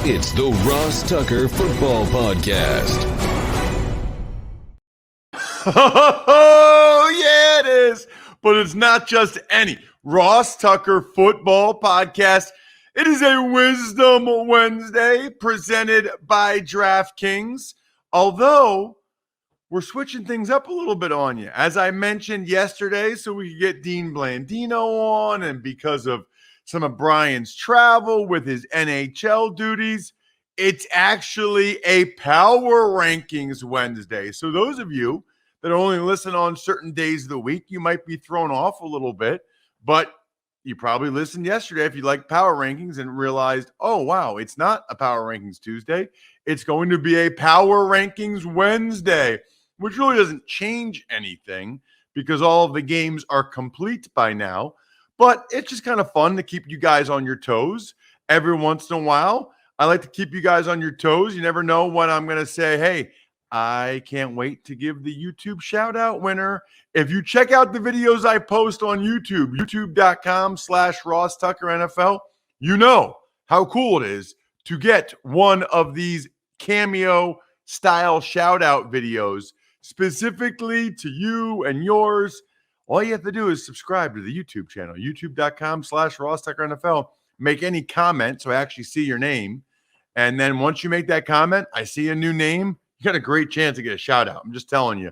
It's the Ross Tucker Football Podcast. Oh, yeah, it is. But it's not just any Ross Tucker Football Podcast. It is a Wisdom Wednesday presented by DraftKings. Although we're switching things up a little bit on you. As I mentioned yesterday, so we could get Dean Blandino on, and because of some of Brian's travel with his NHL duties, it's actually a Power Rankings Wednesday. So those of you that only listen on certain days of the week, you might be thrown off a little bit, but you probably listened yesterday if you like Power Rankings and realized, oh, wow, it's not a Power Rankings Tuesday. It's going to be a Power Rankings Wednesday, which really doesn't change anything because all of the games are complete by now. But it's just kind of fun to keep you guys on your toes every once in a while. I like to keep you guys on your toes. You never know when I'm going to say, hey, I can't wait to give the YouTube shout out winner. If you check out the videos I post on YouTube, youtube.com/Ross Tucker NFL, you know how cool it is to get one of these cameo style shout out videos specifically to you and yours. All you have to do is subscribe to the YouTube channel, youtube.com/Ross Tucker NFL. Make any comment so I actually see your name. And then once you make that comment, I see a new name. You got a great chance to get a shout out. I'm just telling you.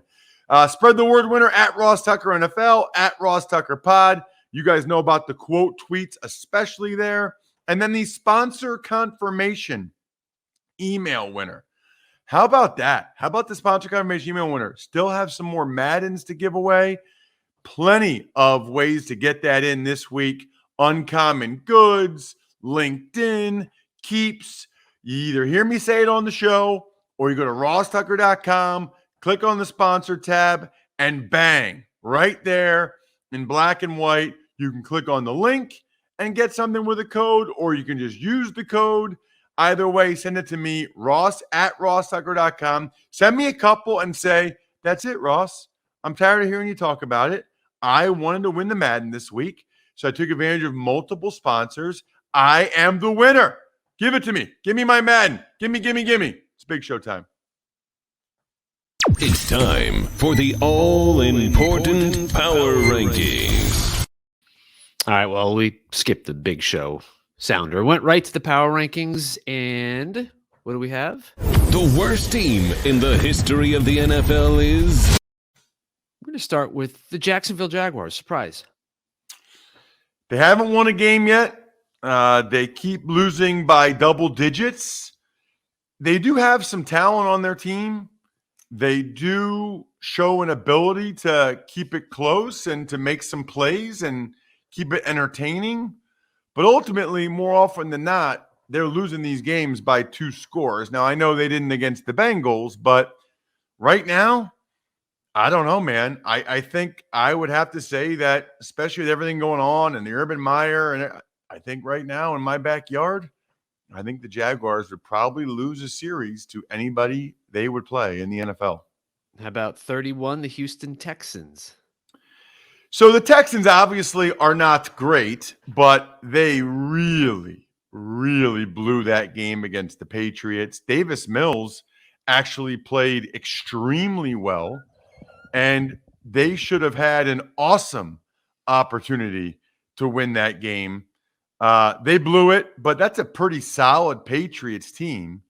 Spread the word, winner, at Ross Tucker NFL, at Ross Tucker Pod. You guys know about the quote tweets, especially there. And then the sponsor confirmation email winner. How about that? How about the sponsor confirmation email winner? Still have some more Maddens to give away. Plenty of ways to get that in this week. Uncommon Goods, LinkedIn, Keeps. You either hear me say it on the show or you go to rosstucker.com, click on the sponsor tab, and bang, right there in black and white, you can click on the link and get something with a code, or you can just use the code. Either way, send it to me, ross@rosstucker.com. Send me a couple and say, that's it, Ross. I'm tired of hearing you talk about it. I wanted to win the Madden this week, so I took advantage of multiple sponsors. I am the winner. Give it to me. Give me my Madden. Give me. It's big show time. It's time for the all-important Power Rankings. All right, well, we skipped the big show sounder. Went right to the Power Rankings, and what do we have? The worst team in the history of the NFL is... We're going to start with the Jacksonville Jaguars. Surprise. They haven't won a game yet. They keep losing by double digits. They do have some talent on their team. They do show an ability to keep it close and to make some plays and keep it entertaining. But ultimately, more often than not, they're losing these games by 2 scores. Now, I know they didn't against the Bengals, but right now, I don't know, man. I think I would have to say that, especially with everything going on and the Urban Meyer, and I think right now in my backyard, I think the Jaguars would probably lose a series to anybody they would play in the NFL. How about 31, the Houston Texans? So the Texans obviously are not great, but they really, really blew that game against the Patriots. Davis Mills actually played extremely well, and they should have had an awesome opportunity to win that game. They blew it, but that's a pretty solid Patriots team.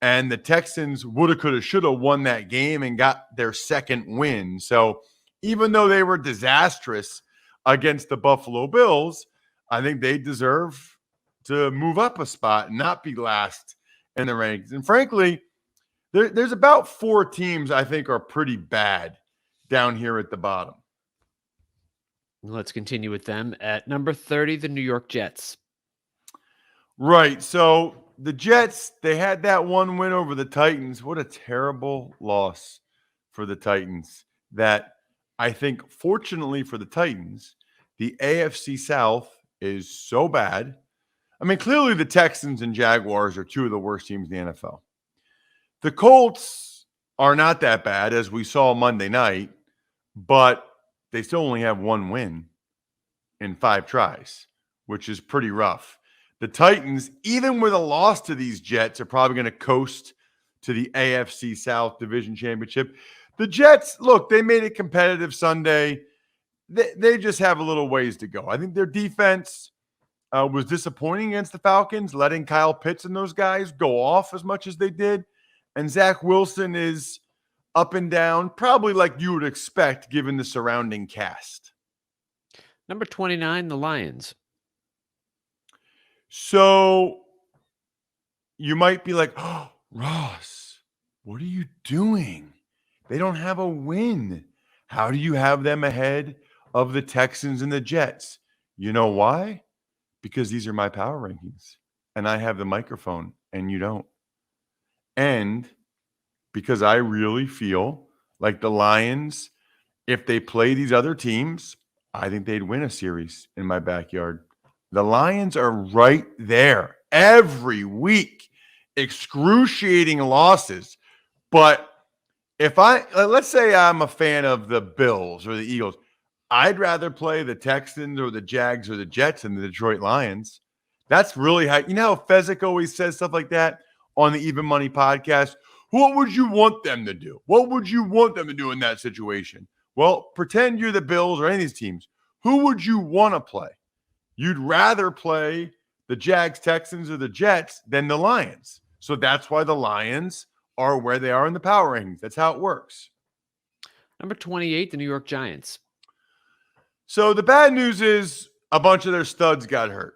And the Texans woulda, coulda, shoulda won that game and got their second win. So even though they were disastrous against the Buffalo Bills, I think they deserve to move up a spot and not be last in the rankings. And frankly, there's about 4 teams I think are pretty bad down here at the bottom. Let's continue with them. At number 30, the New York Jets. Right. So the Jets, they had that one win over the Titans. What a terrible loss for the Titans. That I think, fortunately for the Titans, the AFC South is so bad. I mean, clearly the Texans and Jaguars are 2 of the worst teams in the NFL. The Colts are not that bad, as we saw Monday night, but they still only have 1 win in 5 tries, which is pretty rough. The Titans, even with a loss to these Jets, are probably going to coast to the AFC South Division Championship. The Jets, look, they made it competitive Sunday. They just have a little ways to go. I think their defense was disappointing against the Falcons, letting Kyle Pitts and those guys go off as much as they did. And Zach Wilson is up and down, probably like you would expect given the surrounding cast. Number 29, the Lions. So you might be like, oh, Ross, what are you doing? They don't have a win. How do you have them ahead of the Texans and the Jets? You know why? Because these are my power rankings and I have the microphone and you don't. And because I really feel like the Lions, if they play these other teams, I think they'd win a series in my backyard. The Lions are right there every week, excruciating losses. But if let's say I'm a fan of the Bills or the Eagles, I'd rather play the Texans or the Jags or the Jets than the Detroit Lions. That's really how, you know how Fezzik always says stuff like that on the Even Money podcast? What would you want them to do? What would you want them to do in that situation? Well, pretend you're the Bills or any of these teams. Who would you want to play? You'd rather play the Jags, Texans, or the Jets than the Lions. So that's why the Lions are where they are in the power rankings. That's how it works. Number 28, the New York Giants. So the bad news is a bunch of their studs got hurt.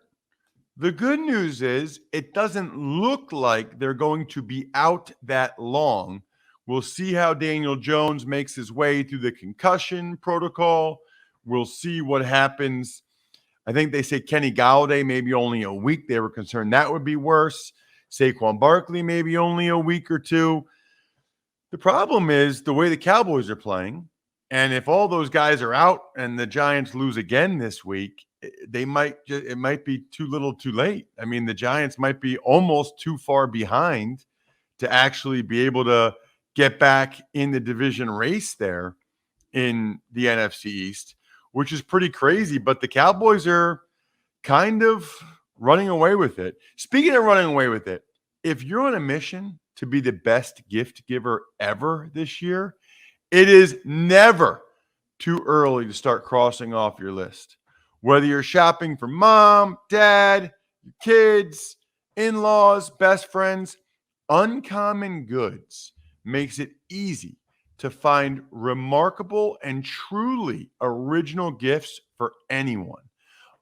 The good news is it doesn't look like they're going to be out that long. We'll see how Daniel Jones makes his way through the concussion protocol. We'll see what happens. I think they say Kenny Galladay, maybe only a week. They were concerned that would be worse. Saquon Barkley, maybe only a week or two. The problem is the way the Cowboys are playing. And if all those guys are out and the Giants lose again this week, it might be too little too late. I mean, the Giants might be almost too far behind to actually be able to get back in the division race there in the NFC East, which is pretty crazy. But the Cowboys are kind of running away with it. Speaking of running away with it, if you're on a mission to be the best gift giver ever this year, it is never too early to start crossing off your list. Whether you're shopping for mom, dad, your kids, in-laws, best friends, Uncommon Goods makes it easy to find remarkable and truly original gifts for anyone.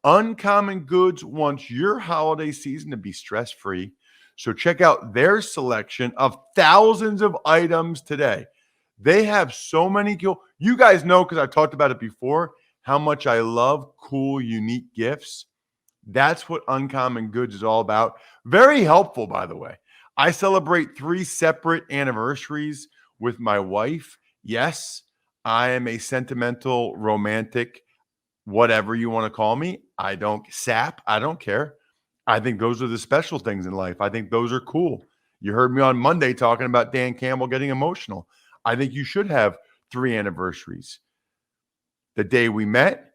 Uncommon Goods wants your holiday season to be stress-free, so check out their selection of thousands of items today. They have so many cool. You guys know, because I've talked about it before, how much I love cool, unique gifts. That's what Uncommon Goods is all about. Very helpful, by the way. I celebrate 3 separate anniversaries with my wife. Yes, I am a sentimental, romantic, whatever you want to call me. I don't care. I think those are the special things in life. I think those are cool. You heard me on Monday talking about Dan Campbell getting emotional. I think you should have 3 anniversaries. The day we met,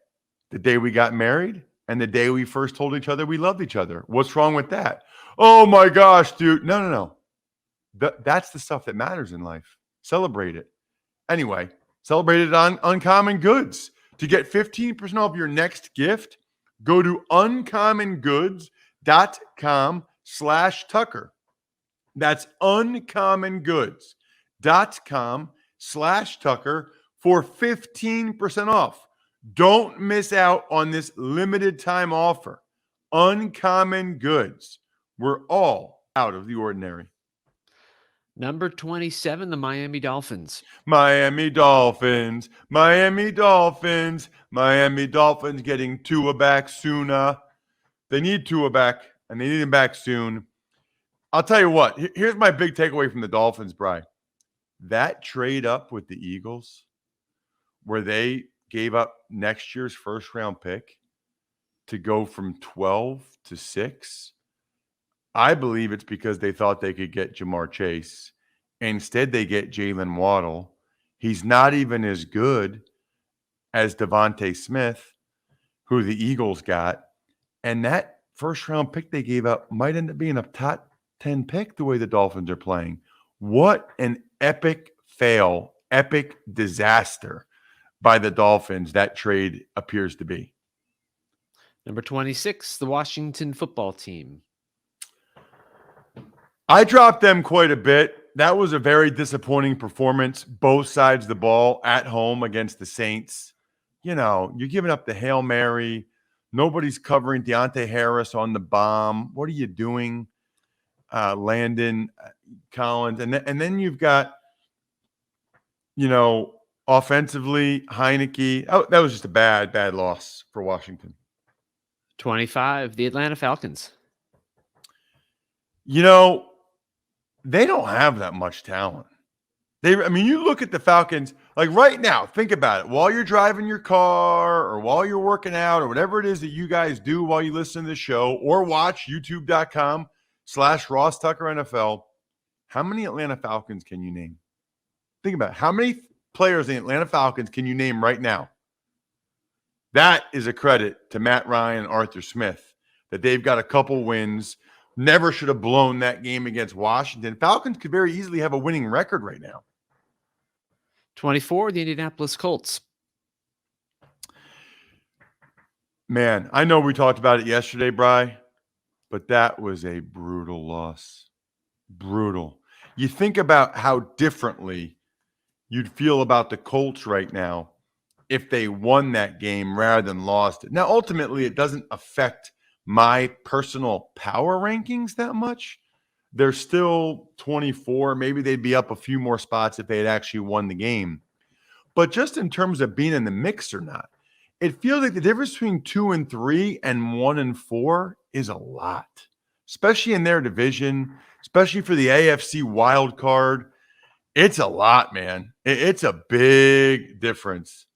the day we got married, and the day we first told each other we loved each other. What's wrong with that? Oh my gosh, dude. No. That's the stuff that matters in life. Celebrate it. Anyway, celebrate it on Uncommon Goods. To get 15% off your next gift, go to uncommongoods.com/Tucker. That's uncommongoods.com/Tucker for 15% off. Don't miss out on this limited time offer. Uncommon Goods. We're all out of the ordinary. Number 27, the Miami Dolphins. Miami Dolphins getting Tua back sooner. They need Tua back, and they need him back soon. I'll tell you what. Here's my big takeaway from the Dolphins, Bri. That trade up with the Eagles, where they gave up next year's first-round pick to go from 12 to 6, I believe it's because they thought they could get Jamar Chase. Instead, they get Jalen Waddle. He's not even as good as Devontae Smith, who the Eagles got. And that first round pick they gave up might end up being a top 10 pick the way the Dolphins are playing. What an epic fail, epic disaster by the Dolphins that trade appears to be. Number 26, the Washington football team. I dropped them quite a bit. That was a very disappointing performance, both sides of the ball at home against the Saints. You're giving up the Hail Mary. Nobody's covering Deontay Harris on the bomb. What are you doing, Landon Collins? And then you've got, offensively, Heineke. Oh, that was just a bad loss for Washington. 25, the Atlanta Falcons. They don't have that much talent. You look at the Falcons, like right now, think about it. While you're driving your car or while you're working out or whatever it is that you guys do while you listen to the show or watch youtube.com/Ross Tucker NFL, how many Atlanta Falcons can you name? Think about it. How many players in the Atlanta Falcons can you name right now? That is a credit to Matt Ryan and Arthur Smith that they've got a couple wins. Never should have blown that game against Washington. Falcons could very easily have a winning record right now. 24, the Indianapolis Colts. Man, I know we talked about it yesterday, Bri, but that was a brutal loss. Brutal. You think about how differently you'd feel about the Colts right now if they won that game rather than lost it. Now, ultimately, it doesn't affect my personal power rankings that much. They're still 24. Maybe they'd be up a few more spots if they had actually won the game. But just in terms of being in the mix or not, it feels like the difference between 2-3 and 1-4 is a lot, especially in their division, especially for the AFC wild card. It's a lot, man. It's a big difference.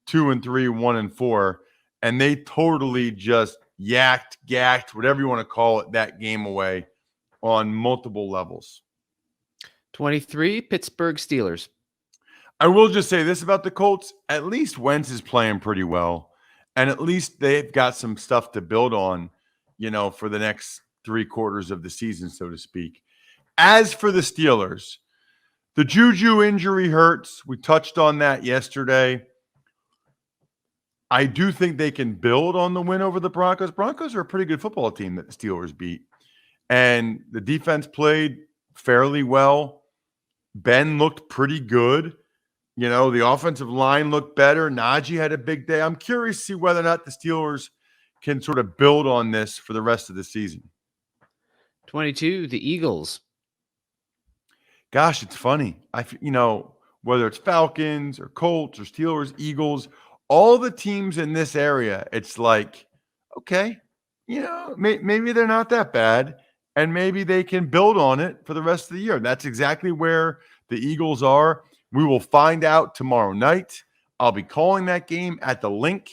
2-3, 1-4, and they totally just gacked, whatever you want to call it, that game away on multiple levels. 23, Pittsburgh Steelers. I will just say this about the Colts. At least Wentz is playing pretty well, and at least they've got some stuff to build on, for the next 3 quarters of the season, so to speak. As for the Steelers, the Juju injury hurts. We touched on that yesterday. I do think they can build on the win over the Broncos. Broncos are a pretty good football team that the Steelers beat. And the defense played fairly well. Ben looked pretty good. The offensive line looked better. Najee had a big day. I'm curious to see whether or not the Steelers can sort of build on this for the rest of the season. 22, the Eagles. Gosh, it's funny. Whether it's Falcons or Colts or Steelers, Eagles, all the teams in this area, it's like, okay, maybe they're not that bad, and maybe they can build on it for the rest of the year. That's exactly where the Eagles are. We will find out tomorrow night. I'll be calling that game at the Link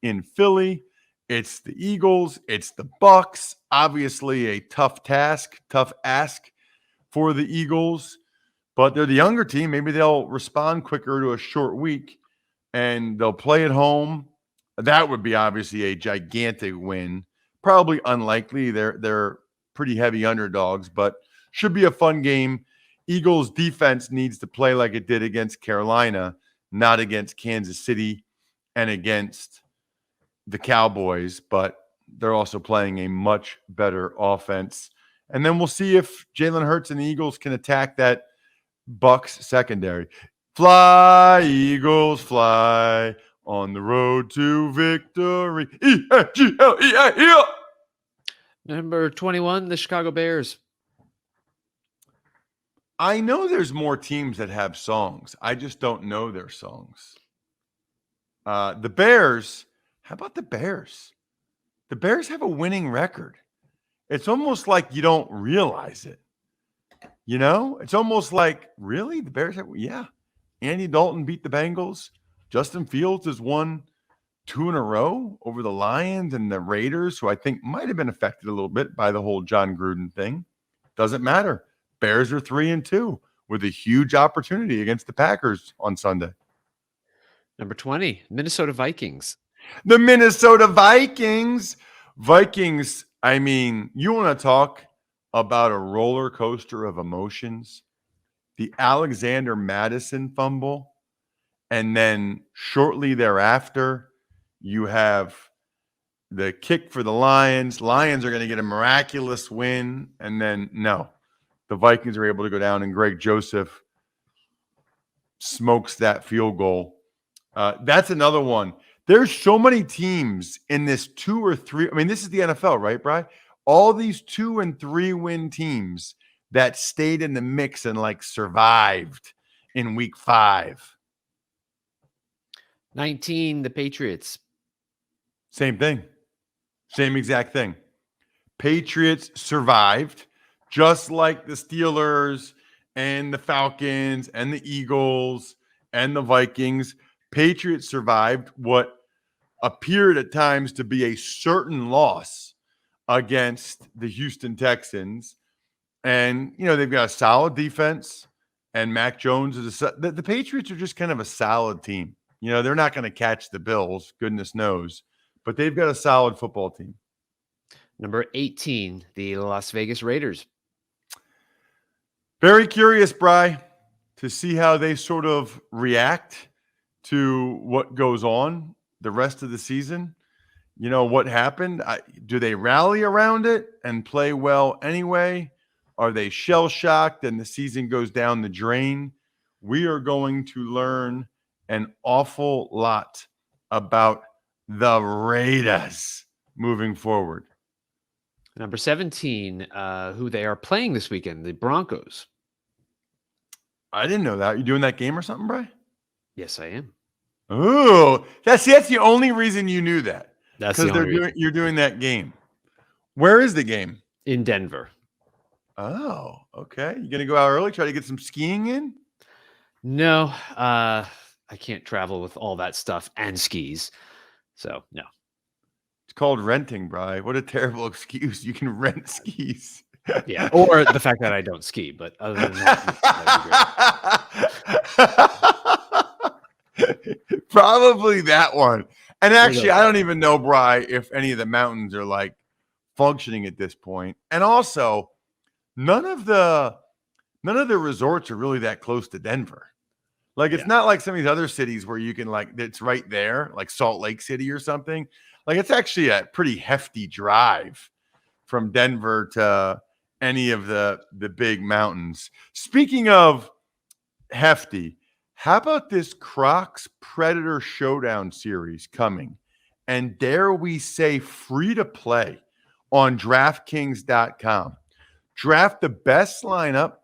in Philly. It's the Eagles. It's the Bucs. Obviously a tough ask for the Eagles, but they're the younger team. Maybe they'll respond quicker to a short week. And they'll play at home. That would be obviously a gigantic win. Probably unlikely. They're pretty heavy underdogs, but should be a fun game. Eagles defense needs to play like it did against Carolina, not against Kansas City and against the Cowboys, but they're also playing a much better offense. And then we'll see if Jalen Hurts and the Eagles can attack that Bucs secondary. Fly, Eagles, fly on the road to victory. E-A-G-L-E-A-E-L. Number 21, the Chicago Bears. I know there's more teams that have songs. I just don't know their songs. The Bears, how about the Bears? The Bears have a winning record. It's almost like you don't realize it. It's almost like, really? The Bears have, yeah. Andy Dalton beat the Bengals. Justin Fields has won 2 in a row over the Lions and the Raiders, who I think might have been affected a little bit by the whole John Gruden thing. Doesn't matter. Bears are 3-2 with a huge opportunity against the Packers on Sunday. Number 20, Minnesota Vikings. The Minnesota Vikings. Vikings I mean, you want to talk about a roller coaster of emotions? The Alexander Madison fumble, and then shortly thereafter, you have the kick for the Lions. Lions are going to get a miraculous win, and then no, the Vikings are able to go down, and Greg Joseph smokes that field goal. That's another one. There's so many teams in this 2 or 3. I mean, this is the NFL, right, Bri? All these 2 and 3 win teams that stayed in the mix and like survived in week 5. 19, the Patriots. Same thing. Same exact thing. Patriots survived just like the Steelers and the Falcons and the Eagles and the Vikings. Patriots survived what appeared at times to be a certain loss against the Houston Texans. And, you know, they've got a solid defense, and Mac Jones is the Patriots are just kind of a solid team. You know, they're not going to catch the Bills, goodness knows, but they've got a solid football team. Number 18, the Las Vegas Raiders. Very curious, Bri, to see how they sort of react to what goes on the rest of the season. You know, what happened? Do they rally around it and play well anyway? Are they shell-shocked and the season goes down the drain? We are going to learn an awful lot about the Raiders moving forward. Number 17, who they are playing this weekend, the Broncos. I didn't know that. You doing that game or something, Bri? Yes, I am. Oh, that's the only reason you knew that. That's the only reason. You're doing that game. Where is the game? In Denver. Oh, okay. You gonna go out early, try to get some skiing in? No, I can't travel with all that stuff and skis. So, no. It's called renting, Bri. What a terrible excuse. You can rent skis. Yeah, or the fact that I don't ski, but other than that, probably that one. And actually, I don't even know, Bri, if any of the mountains are like functioning at this point. And also, none of the resorts are really that close to Denver. Like, it's not like some of these other cities where you can, like, it's right there, like Salt Lake City or something. Like, it's actually a pretty hefty drive from Denver to any of the big mountains. Speaking of hefty, how about this Crocs Predator Showdown series coming? And dare we say free to play on DraftKings.com. Draft the best lineup,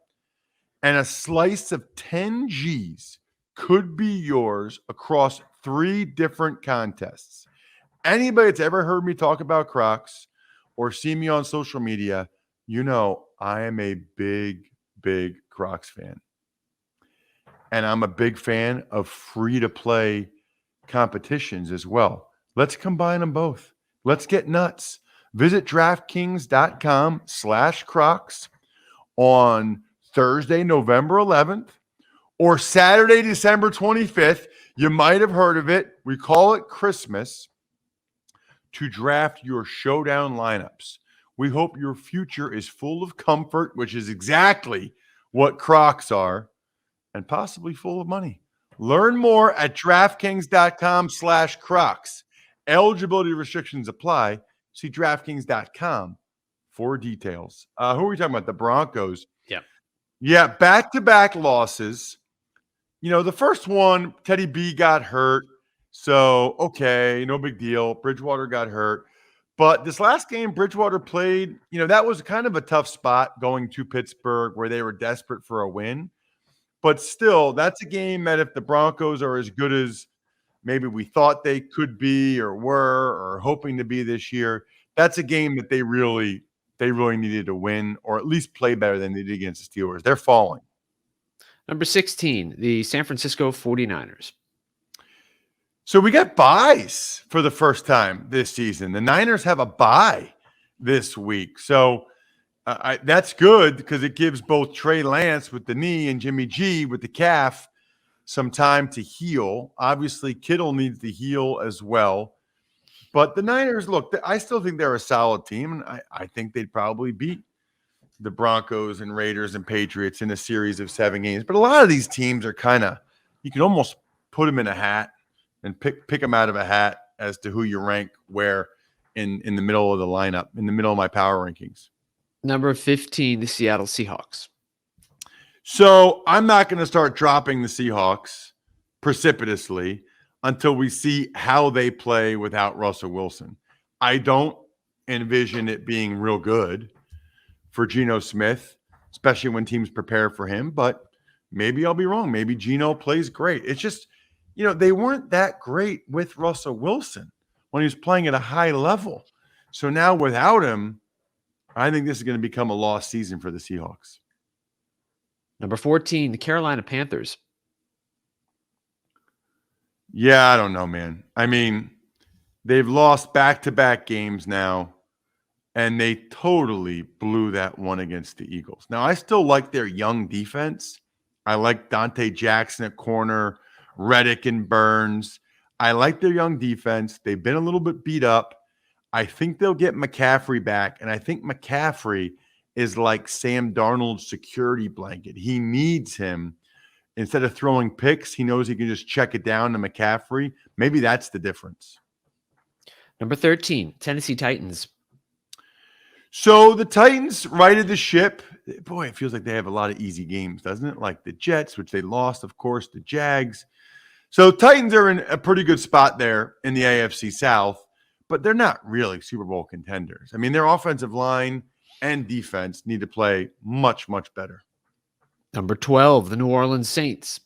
and a slice of 10 G's could be yours across 3 different contests. Anybody that's ever heard me talk about Crocs or see me on social media, you know I am a big, big Crocs fan. And I'm a big fan of free-to-play competitions as well. Let's combine them both. Let's get nuts. Visit DraftKings.com/Crocs on Thursday, November 11th, or Saturday, December 25th. You might have heard of it. We call it Christmas, to draft your showdown lineups. We hope your future is full of comfort, which is exactly what Crocs are, and possibly full of money. Learn more at DraftKings.com/Crocs. Eligibility restrictions apply. See DraftKings.com for details. Who are we talking about? The Broncos. Yeah, back-to-back losses. You know, the first one, Teddy B got hurt. So, okay, no big deal. Bridgewater got hurt. But this last game, Bridgewater played, you know, that was kind of a tough spot going to Pittsburgh where they were desperate for a win. But still, that's a game that if the Broncos are as good as maybe we thought they could be or were or hoping to be this year, that's a game that they really needed to win, or at least play better than they did against the Steelers. They're falling. Number 16, the San Francisco 49ers. So we got buys for the first time this season. The Niners have a bye this week. So that's good because it gives both Trey Lance with the knee and Jimmy G with the calf some time to heal. Obviously, Kittle needs to heal as well. But the Niners, look, I still think they're a solid team, and I think they'd probably beat the Broncos and Raiders and Patriots in a series of 7 games. But a lot of these teams are kind of, you can almost put them in a hat and pick them out of a hat as to who you rank where in the middle of the lineup, in the middle of my power rankings. Number 15, the Seattle Seahawks. So I'm not going to start dropping the Seahawks precipitously until we see how they play without Russell Wilson. I don't envision it being real good for Geno Smith, especially when teams prepare for him, but maybe I'll be wrong. Maybe Geno plays great. It's just, they weren't that great with Russell Wilson when he was playing at a high level. So now without him, I think this is going to become a lost season for the Seahawks. Number 14, the Carolina Panthers. Yeah, I don't know, man. I mean, they've lost back-to-back games now, and they totally blew that one against the Eagles. Now, I still like their young defense. I like Dante Jackson at corner, Reddick and Burns. I like their young defense. They've been a little bit beat up. I think they'll get McCaffrey back, and I think McCaffrey is like Sam Darnold's security blanket. He needs him. Instead of throwing picks, he knows he can just check it down to McCaffrey. Maybe that's the difference. Number 13, Tennessee Titans. So the Titans righted the ship. Boy, it feels like they have a lot of easy games, doesn't it? Like the Jets, which they lost, of course, the Jags. So Titans are in a pretty good spot there in the AFC South, but they're not really Super Bowl contenders. I mean, their offensive line and defense need to play much, much better. Number 12, the New Orleans Saints.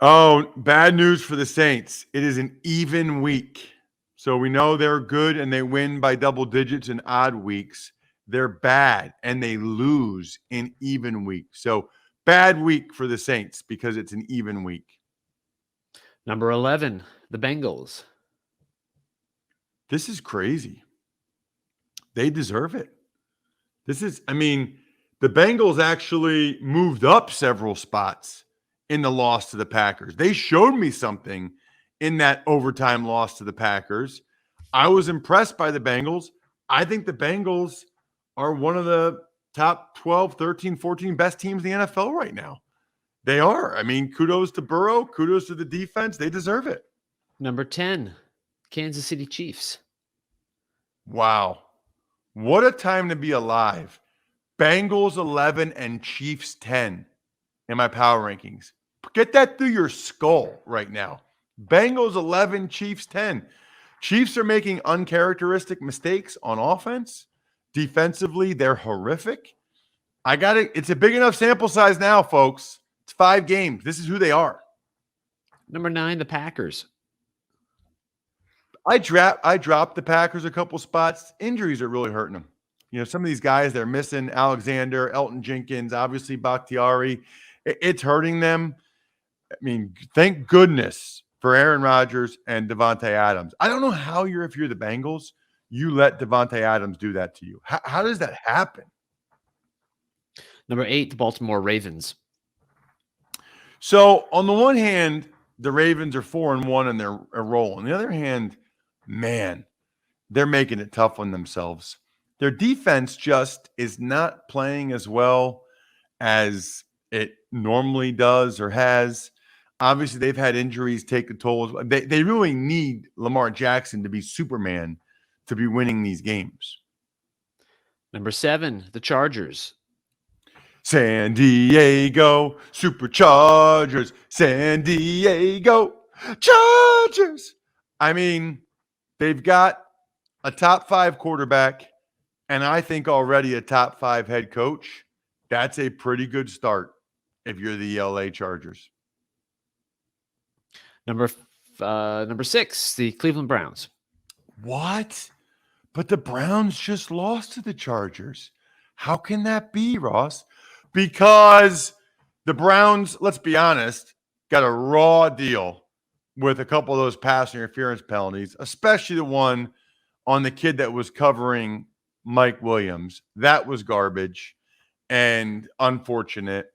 Oh, bad news for the Saints. It is an even week. So we know they're good and they win by double digits in odd weeks. They're bad and they lose in even weeks. So bad week for the Saints because it's an even week. Number 11, the Bengals. This is crazy. They deserve it. The Bengals actually moved up several spots in the loss to the Packers. They showed me something in that overtime loss to the Packers. I was impressed by the Bengals. I think the Bengals are one of the top 12, 13, 14 best teams in the NFL right now. They are. I mean, kudos to Burrow. Kudos to the defense. They deserve it. Number 10, Kansas City Chiefs. Wow. What a time to be alive. Bengals 11 and Chiefs 10 in my power rankings. Get that through your skull right now. Bengals 11, Chiefs 10. Chiefs are making uncharacteristic mistakes on offense. Defensively, they're horrific. It's a big enough sample size now, folks. It's 5 games. This is who they are. Number 9, the Packers. I dropped the Packers a couple spots. Injuries are really hurting them. Some of these guys, they're missing Alexander, Elton Jenkins, obviously Bakhtiari. It's hurting them. I mean, thank goodness for Aaron Rodgers and Devontae Adams. I don't know how if you're the Bengals, you let Devontae Adams do that to you. How does that happen? Number 8, the Baltimore Ravens. So on the one hand, the Ravens are 4-1 and they're rolling. On the other hand, man, they're making it tough on themselves. Their defense just is not playing as well as it normally does or has. Obviously, they've had injuries take a toll. They really need Lamar Jackson to be Superman to be winning these games. Number 7, the Chargers. San Diego Superchargers. San Diego Chargers. I mean, they've got a top 5 quarterback and I think already a top 5 head coach. That's a pretty good start if you're the LA Chargers. Number 6, the Cleveland Browns. What? But the Browns just lost to the Chargers. How can that be, Ross? Because the Browns, let's be honest, got a raw deal with a couple of those pass interference penalties, especially the one on the kid that was covering Mike Williams. That was garbage and unfortunate.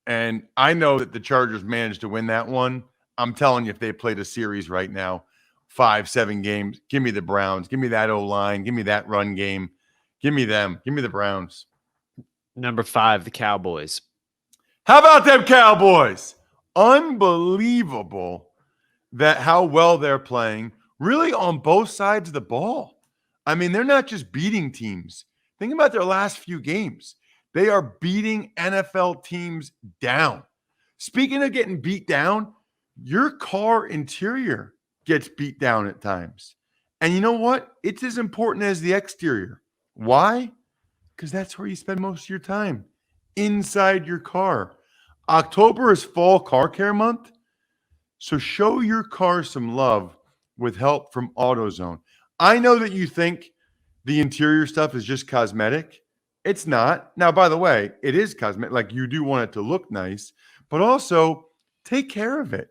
And I know that the Chargers managed to win that one. I'm telling you, if they played a series right now, 5-7 games. Give me the Browns. Give me that O-line. Give me that run game. Give me them. Give me the Browns. Number 5, the Cowboys. How about them Cowboys? Unbelievable that how well they're playing, really on both sides of the ball. I mean, they're not just beating teams. Think about their last few games. They are beating NFL teams down. Speaking of getting beat down, your car interior gets beat down at times. And you know what? It's as important as the exterior. Why? Because that's where you spend most of your time, inside your car. October is Fall Car Care Month, so show your car some love with help from AutoZone. I know that you think the interior stuff is just cosmetic. It's not. Now, by the way, it is cosmetic. Like, you do want it to look nice, but also take care of it.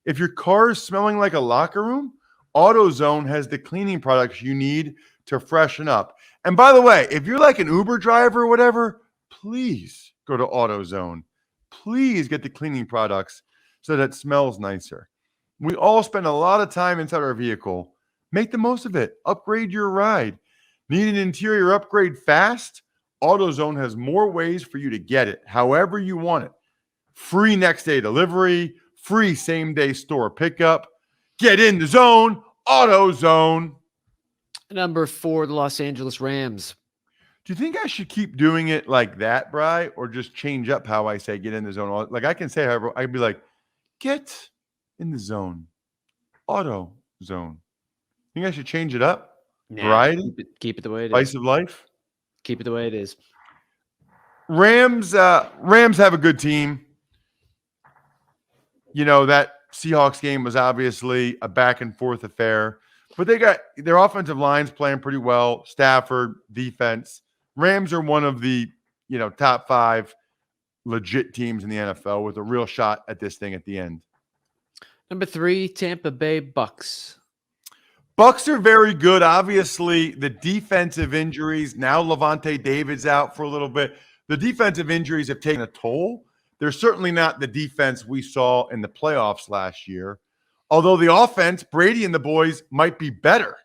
If your car is smelling like a locker room, AutoZone has the cleaning products you need to freshen up. And by the way, if you're like an Uber driver or whatever, please go to AutoZone. Please get the cleaning products so that it smells nicer. We all spend a lot of time inside our vehicle. Make the most of it. Upgrade your ride. Need an interior upgrade fast? AutoZone has more ways for you to get it, however you want it. Free next day delivery, free same day store pickup. Get in the zone, AutoZone. Number 4, the Los Angeles Rams. Do you think I should keep doing it like that, Bri, or just change up how I say get in the zone? Like, I can say however, I can be like, get in the zone, AutoZone. Think I should change it up? Nah, Variety? keep it the way it Spice is. of life? Keep it the way it is. Rams have a good team. You know, that Seahawks game was obviously a back and forth affair, but they got their offensive lines playing pretty well. Stafford, defense. Rams are one of the, top 5 legit teams in the NFL with a real shot at this thing at the end. Number 3, Tampa Bay Bucks. Bucks are very good. Obviously, the defensive injuries, now Levante David's out for a little bit. The defensive injuries have taken a toll. They're certainly not the defense we saw in the playoffs last year. Although the offense, Brady and the boys, might be better.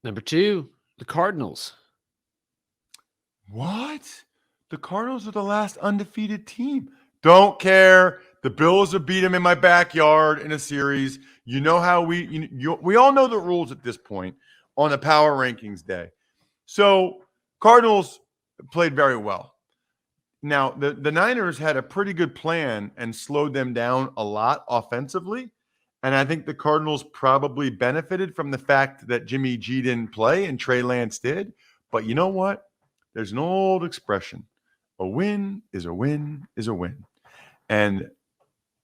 Number 2, the Cardinals. What? The Cardinals are the last undefeated team. Don't care. The Bills have beat them in my backyard in a series. You know how we all know the rules at this point on a power rankings day. So Cardinals played very well. Now, the Niners had a pretty good plan and slowed them down a lot offensively. And I think the Cardinals probably benefited from the fact that Jimmy G didn't play and Trey Lance did. But you know what? There's an old expression. A win is a win is a win. And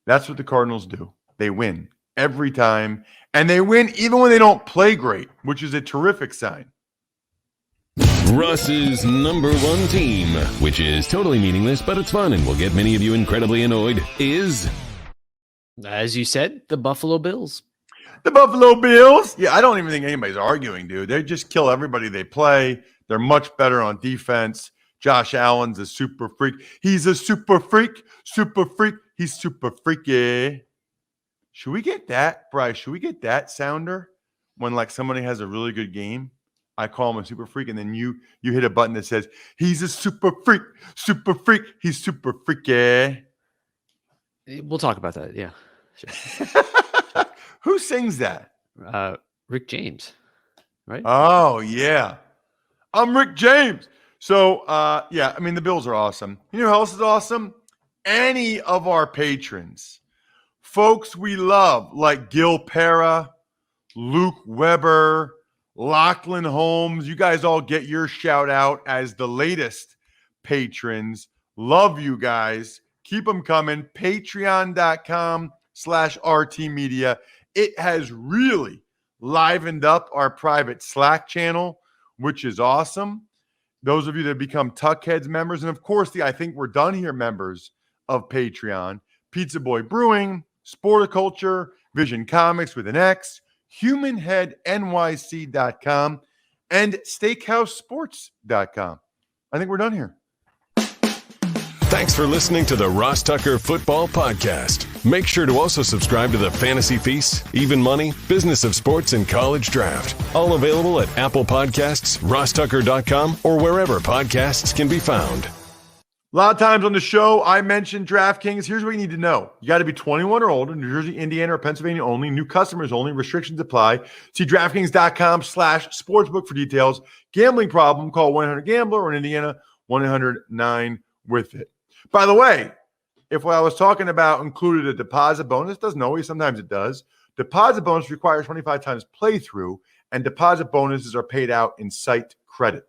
that's what the Cardinals do. They win every time. And they win even when they don't play great, which is a terrific sign. Russ's number 1 team, which is totally meaningless, but it's fun and will get many of you incredibly annoyed, is, as you said, the Buffalo Bills. The Buffalo Bills? Yeah, I don't even think anybody's arguing, dude. They just kill everybody they play. They're much better on defense. Josh Allen's a super freak. He's a super freak. Super freak. He's super freaky. Should we get that, Bryce? Should we get that sounder when like somebody has a really good game? I call him a super freak, and then you hit a button that says, he's a super freak, he's super freaky. We'll talk about that, yeah. Sure. Who sings that? Rick James, right? Oh, yeah. I'm Rick James. So, yeah, I mean, the Bills are awesome. You know who else is awesome? Any of our patrons. Folks we love, like Gil Pera, Luke Weber, Lachlan Holmes. You guys all get your shout out as the latest patrons. Love you guys. Keep them coming. Patreon.com/RTmedia. It has really livened up our private Slack channel, which is awesome. Those of you that become Tuckheads members, and of course, the I Think We're Done Here members of Patreon, Pizza Boy Brewing, Sporticulture, Vision Comics with an X, HumanHeadNYC.com, and SteakhouseSports.com. I think we're done here. Thanks for listening to the Ross Tucker Football Podcast. Make sure to also subscribe to the Fantasy Feast, Even Money, Business of Sports, and College Draft. All available at Apple Podcasts, rosstucker.com, or wherever podcasts can be found. A lot of times on the show, I mentioned DraftKings. Here's what you need to know. You got to be 21 or older, New Jersey, Indiana, or Pennsylvania only. New customers only. Restrictions apply. See DraftKings.com/sportsbook for details. Gambling problem, call 1-800-GAMBLER, or in Indiana, 1-800-9-WITH-IT. By the way, if what I was talking about included a deposit bonus, doesn't always, sometimes it does. Deposit bonus requires 25 times playthrough, and deposit bonuses are paid out in site credit.